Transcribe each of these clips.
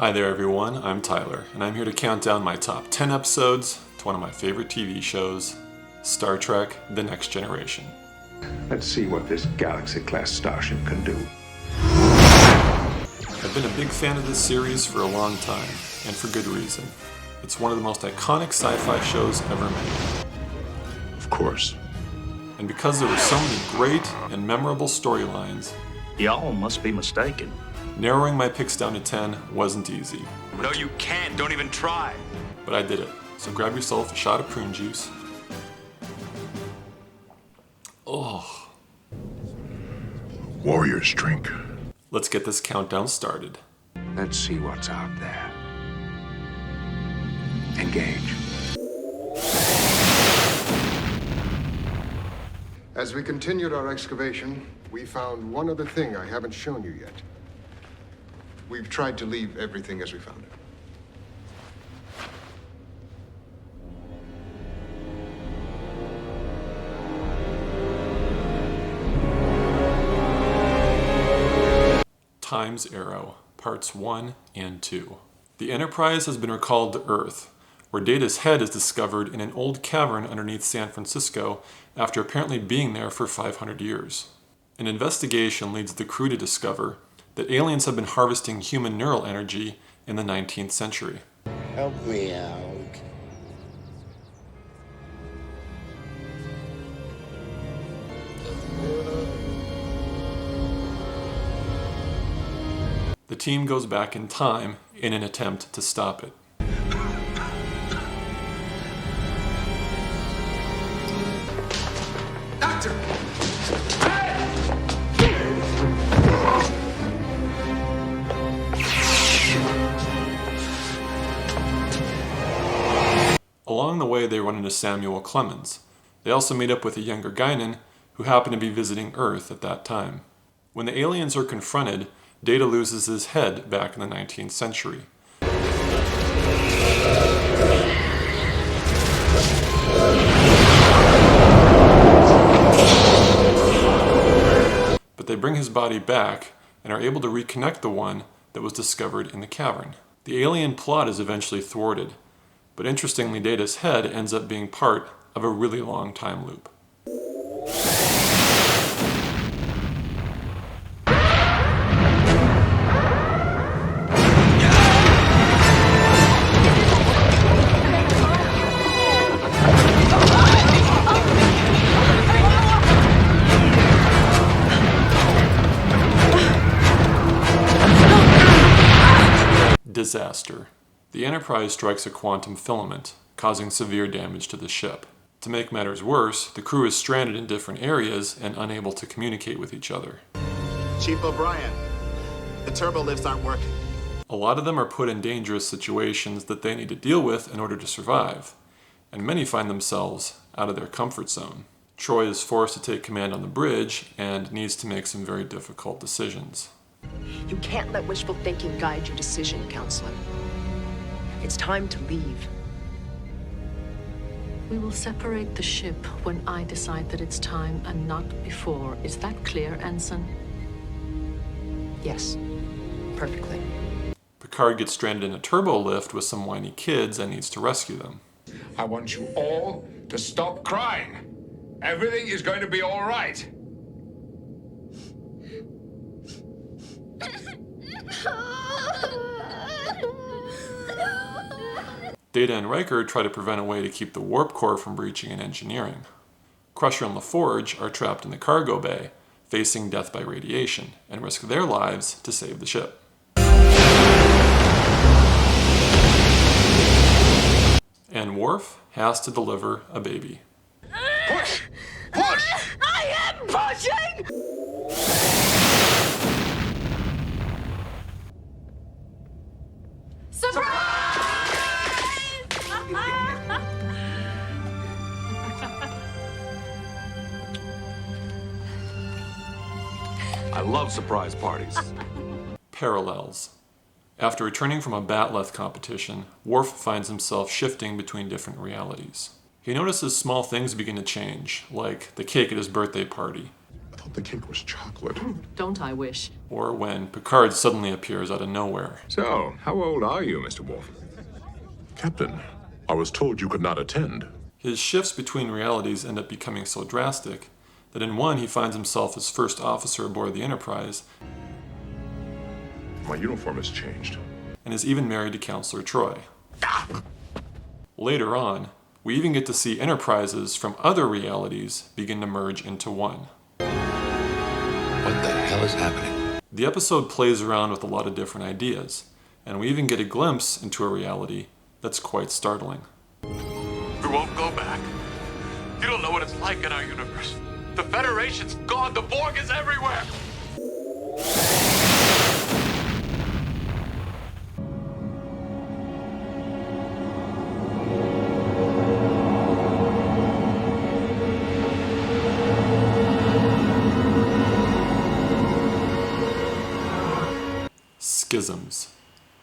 Hi there everyone, I'm Tyler, and I'm here to count down my top 10 episodes to one of my favorite TV shows, Star Trek: The Next Generation. Let's see what this Galaxy-class starship can do. I've been a big fan of this series for a long time, and for good reason. It's one of the most iconic sci-fi shows ever made. Of course. And because there were so many great and memorable storylines, Y'all must be mistaken. narrowing my picks down to 10 wasn't easy. No, you can't. Don't even try. But I did it. So grab yourself a shot of prune juice. Oh. Warriors drink. Let's get this countdown started. Let's see what's out there. Engage. As we continued our excavation, we found one other thing I haven't shown you yet. We've tried to leave everything as we found it. Time's Arrow, Parts 1 and 2. The Enterprise has been recalled to Earth, where Data's head is discovered in an old cavern underneath San Francisco after apparently being there for 500 years. An investigation leads the crew to discover that aliens have been harvesting human neural energy in the 19th century. Help me out. The team goes back in time in an attempt to stop it. Doctor! Along the way, they run into Samuel Clemens. They also meet up with a younger Guinan who happened to be visiting Earth at that time. When the aliens are confronted, Data loses his head back in the 19th century. But they bring his body back and are able to reconnect the one that was discovered in the cavern. The alien plot is eventually thwarted, but interestingly, Data's head ends up being part of a really long time loop. Disaster. The Enterprise strikes a quantum filament, causing severe damage to the ship. To make matters worse, the crew is stranded in different areas and unable to communicate with each other. Chief O'Brien, the turbo lifts aren't working. A lot of them are put in dangerous situations that they need to deal with in order to survive, and many find themselves out of their comfort zone. Troy is forced to take command on the bridge and needs to make some very difficult decisions. You can't let wishful thinking guide your decision, Counselor. It's time to leave. We will separate the ship when I decide that it's time and not before. Is that clear, Ensign? Yes, perfectly. Picard gets stranded in a turbo lift with some whiny kids and needs to rescue them. I want you all to stop crying. Everything is going to be all right. Data and Riker try to prevent a way to keep the warp core from breaching in engineering. Crusher and LaForge are trapped in the cargo bay, facing death by radiation, and risk their lives to save the ship. And Worf has to deliver a baby. Push! Push! I am pushing! I love surprise parties. Parallels. After returning from a Batleth competition, Worf finds himself shifting between different realities. He notices small things begin to change, like the cake at his birthday party. thought the cake was chocolate. Don't I wish? Or when Picard suddenly appears out of nowhere. So, how old are you, Mr. Worf? Captain, I was told you could not attend. His shifts between realities end up becoming so drastic that in one he finds himself as first officer aboard the Enterprise My uniform has changed. and is even married to Counselor Troy. Later on, we even get to see Enterprises from other realities begin to merge into one. What the hell is happening? The episode plays around with a lot of different ideas, and we even get a glimpse into a reality that's quite startling. We won't go back. You don't know what it's like in our universe. The Federation's gone. The Borg is everywhere. Schisms.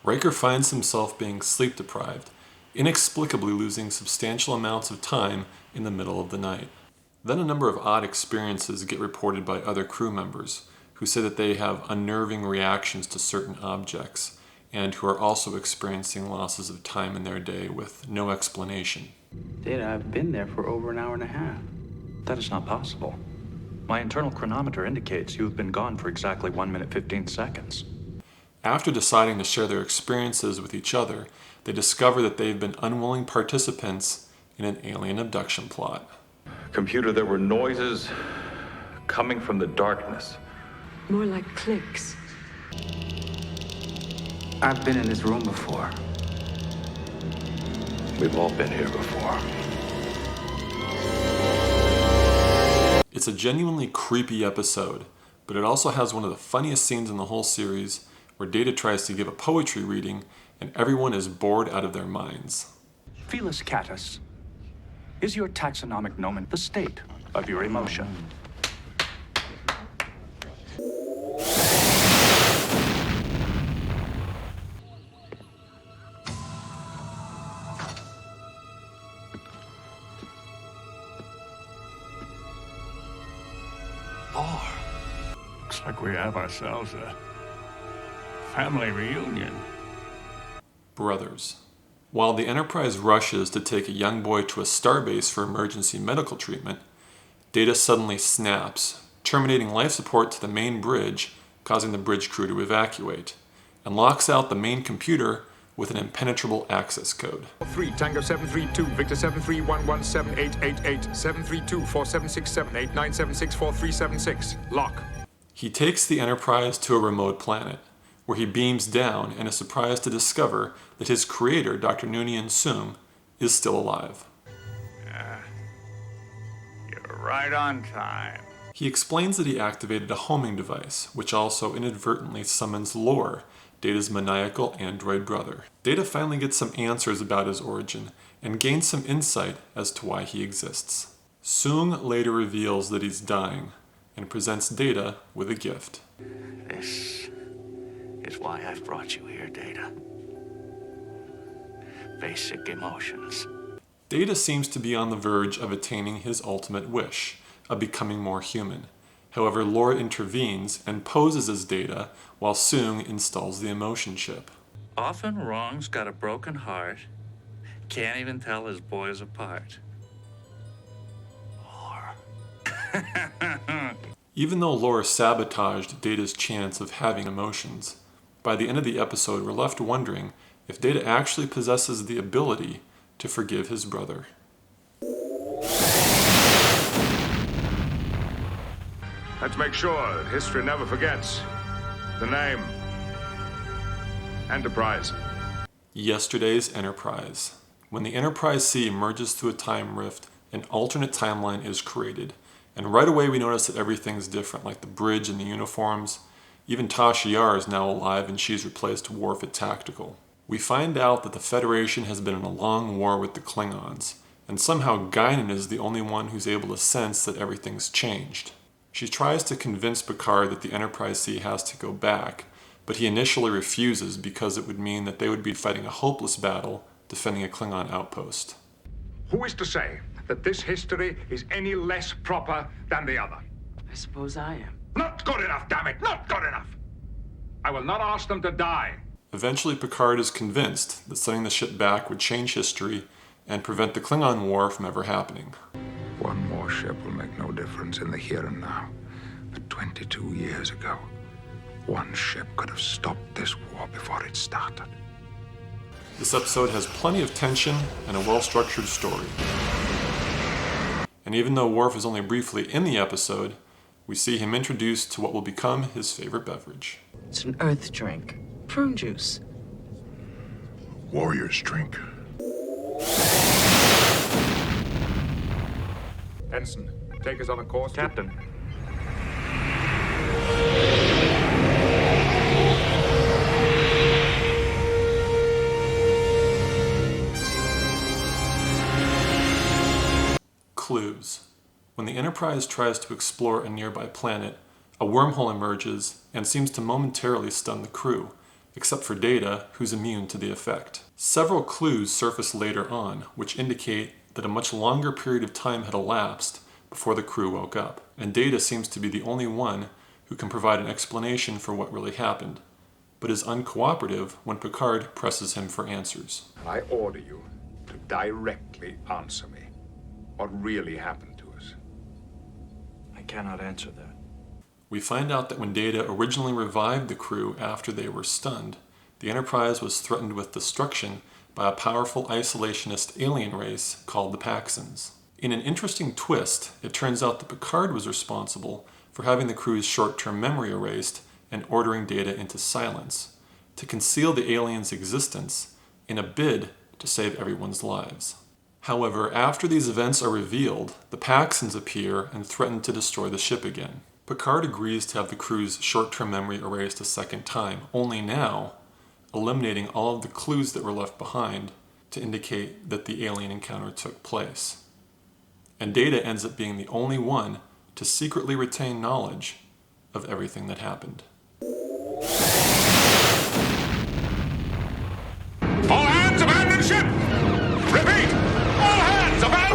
Riker finds himself being sleep deprived, inexplicably losing substantial amounts of time in the middle of the night. Then a number of odd experiences get reported by other crew members, who say that they have unnerving reactions to certain objects, and who are also experiencing losses of time in their day with no explanation. Data, I've been there for over an hour and a half. That is not possible. My internal chronometer indicates you have been gone for exactly 1 minute 15 seconds. After deciding to share their experiences with each other, they discover that they've been unwilling participants in an alien abduction plot. Computer, there were noises coming from the darkness. More like clicks. I've been in this room before. We've all been here before. It's a genuinely creepy episode, but it also has one of the funniest scenes in the whole series, where Data tries to give a poetry reading and everyone is bored out of their minds. Felis catus. Is your taxonomic nomen the state of your emotion? Looks like we have ourselves a family reunion. Brothers. While the Enterprise rushes to take a young boy to a starbase for emergency medical treatment, Data suddenly snaps, terminating life support to the main bridge, causing the bridge crew to evacuate, and locks out the main computer with an impenetrable access code. 3 Tango 732 Victor 731178888 732 4767 9764376 Lock. He takes the Enterprise to a remote planet, where he beams down and is surprised to discover that his creator, Dr. Noonien Soong, is still alive. You're right on time. He explains that he activated a homing device, which also inadvertently summons Lore, Data's maniacal android brother. Data finally gets some answers about his origin and gains some insight as to why he exists. Soong later reveals that he's dying and presents Data with a gift. This is why I've brought you here, Data. Basic emotions. Data seems to be on the verge of attaining his ultimate wish, of becoming more human. However, Lore intervenes and poses as Data while Soong installs the emotion chip. Often wrong's got a broken heart. Can't even tell his boys apart. Even though Lore sabotaged Data's chance of having emotions, by the end of the episode we're left wondering if Data actually possesses the ability to forgive his brother. Let's make sure that history never forgets the name. Enterprise. Yesterday's Enterprise. When the Enterprise C emerges through a time rift, an alternate timeline is created, and right away we notice that everything's different, like the bridge and the uniforms. Even Tasha Yar is now alive and she's replaced Worf at Tactical. We find out that the Federation has been in a long war with the Klingons, and somehow Guinan is the only one who's able to sense that everything's changed. She tries to convince Picard that the Enterprise C has to go back, but he initially refuses because it would mean that they would be fighting a hopeless battle defending a Klingon outpost. Who is to say that this history is any less proper than the other? I suppose I am. Not good enough, damn it! Not good enough! I will not ask them to die. Eventually, Picard is convinced that sending the ship back would change history and prevent the Klingon War from ever happening. One more ship will make no difference in the here and now. But 22 years ago, one ship could have stopped this war before it started. This episode has plenty of tension and a well-structured story. And even though Worf is only briefly in the episode, we see him introduced to what will become his favorite beverage. It's an Earth drink. Prune juice. Warrior's drink. Ensign, take us on a course. Captain. Clues. When the Enterprise tries to explore a nearby planet, a wormhole emerges and seems to momentarily stun the crew, except for Data, who's immune to the effect. Several clues surface later on, which indicate that a much longer period of time had elapsed before the crew woke up, and Data seems to be the only one who can provide an explanation for what really happened, but is uncooperative when Picard presses him for answers. I order you to directly answer me. What really happened to us? I cannot answer that. We find out that when Data originally revived the crew after they were stunned, the Enterprise was threatened with destruction by a powerful isolationist alien race called the Paxans. In an interesting twist, it turns out that Picard was responsible for having the crew's short-term memory erased and ordering Data into silence, to conceal the aliens' existence in a bid to save everyone's lives. However, after these events are revealed, the Paxans appear and threaten to destroy the ship again. Picard agrees to have the crew's short-term memory erased a second time, only now eliminating all of the clues that were left behind to indicate that the alien encounter took place. And Data ends up being the only one to secretly retain knowledge of everything that happened. All hands abandon ship! Repeat! All hands abandon!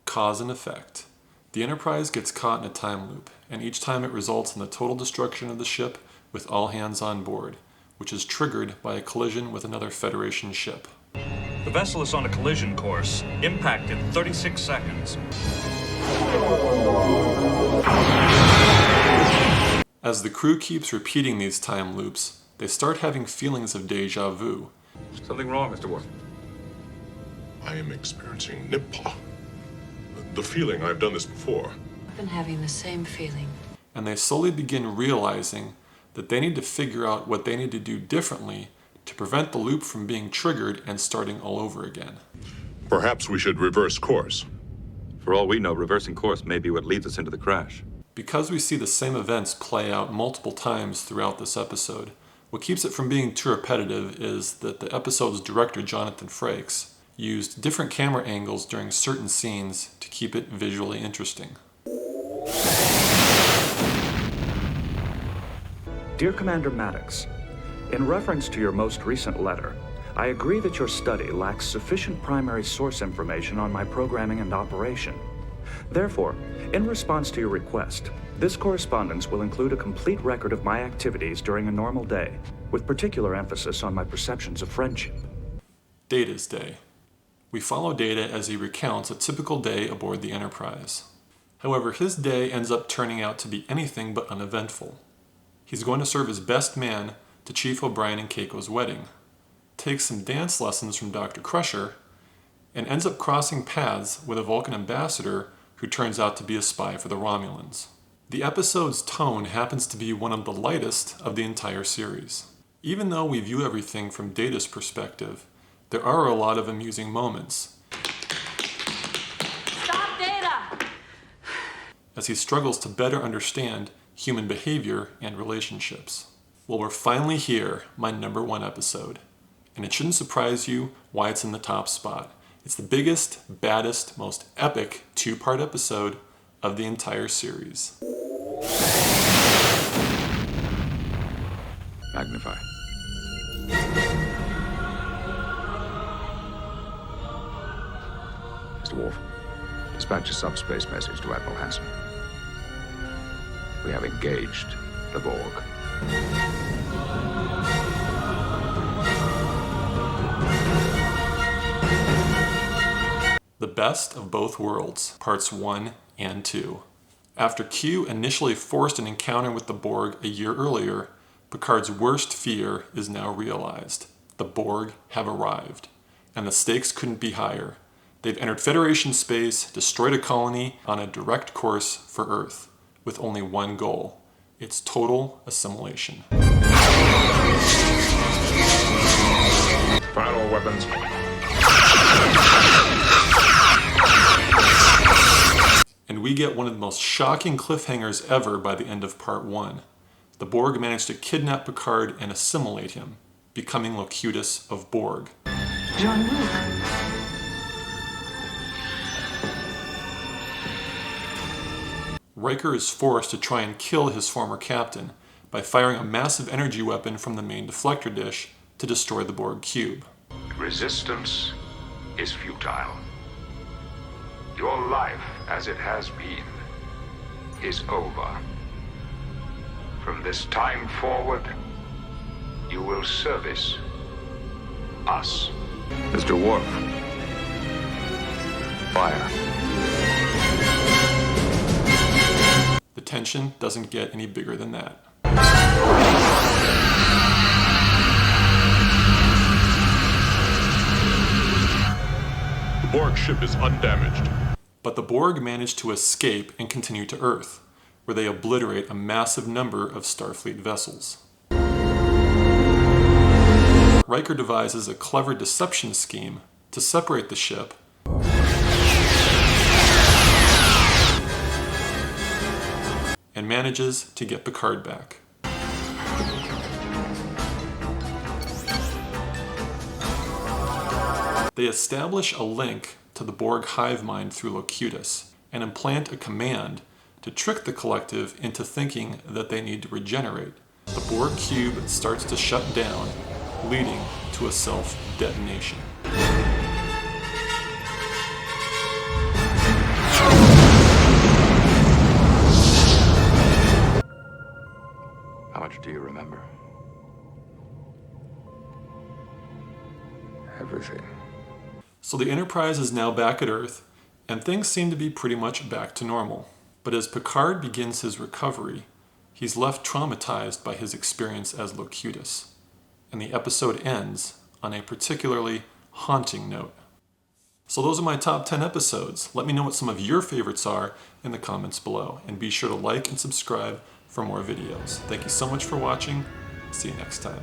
Cause and effect. The Enterprise gets caught in a time loop, and each time it results in the total destruction of the ship with all hands on board, which is triggered by a collision with another Federation ship. The vessel is on a collision course. Impact in 36 seconds. As the crew keeps repeating these time loops, they start having feelings of deja vu. Something wrong, Mr. Worf? I am experiencing Nipah. The feeling I've done this before. I've been having the same feeling. And they slowly begin realizing that they need to figure out what they need to do differently to prevent the loop from being triggered and starting all over again. Perhaps we should reverse course. For all we know, reversing course may be what leads us into the crash. Because we see the same events play out multiple times throughout this episode, what keeps it from being too repetitive is that the episode's director, Jonathan Frakes, used different camera angles during certain scenes to keep it visually interesting. Dear Commander Maddox, in reference to your most recent letter, I agree that your study lacks sufficient primary source information on my programming and operation. Therefore, in response to your request, this correspondence will include a complete record of my activities during a normal day, with particular emphasis on my perceptions of friendship. Data's Day. We follow Data as he recounts a typical day aboard the Enterprise. However, his day ends up turning out to be anything but uneventful. He's going to serve as best man to Chief O'Brien and Keiko's wedding, takes some dance lessons from Dr. Crusher, and ends up crossing paths with a Vulcan ambassador who turns out to be a spy for the Romulans. The episode's tone happens to be one of the lightest of the entire series. Even though we view everything from Data's perspective, there are a lot of amusing moments. Stop, Data! As he struggles to better understand human behavior and relationships. Well, we're finally here, my #1 episode. And it shouldn't surprise you why it's in the top spot. It's the biggest, baddest, most epic 2-part episode of the entire series. Magnify. Mr. Worf, dispatch a subspace message to Admiral Hansen. We have engaged the Borg. The Best of Both Worlds, Parts 1 and 2. After Q initially forced an encounter with the Borg a year earlier, Picard's worst fear is now realized. The Borg have arrived, and the stakes couldn't be higher. They've entered Federation space, destroyed a colony on a direct course for Earth, with only one goal: its total assimilation. Fire all weapons. And we get one of the most shocking cliffhangers ever by the end of Part 1. The Borg managed to kidnap Picard and assimilate him, becoming Locutus of Borg. Jean-Luc. Riker is forced to try and kill his former captain by firing a massive energy weapon from the main deflector dish to destroy the Borg cube. Resistance is futile. Your life, as it has been, is over. From this time forward, you will service us. Mr. Worf, fire. The tension doesn't get any bigger than that. The Borg ship is undamaged. But the Borg manage to escape and continue to Earth, where they obliterate a massive number of Starfleet vessels. Riker devises a clever deception scheme to separate the ship and manages to get Picard back. They establish a link to the Borg hive mind through Locutus and implant a command to trick the collective into thinking that they need to regenerate. The Borg cube starts to shut down, leading to a self-detonation. How much do you remember? Everything. So the Enterprise is now back at Earth, and things seem to be pretty much back to normal. But as Picard begins his recovery, he's left traumatized by his experience as Locutus, and the episode ends on a particularly haunting note. So those are my top 10 episodes. Let me know what some of your favorites are in the comments below, and be sure to like and subscribe for more videos. Thank you so much for watching. See you next time.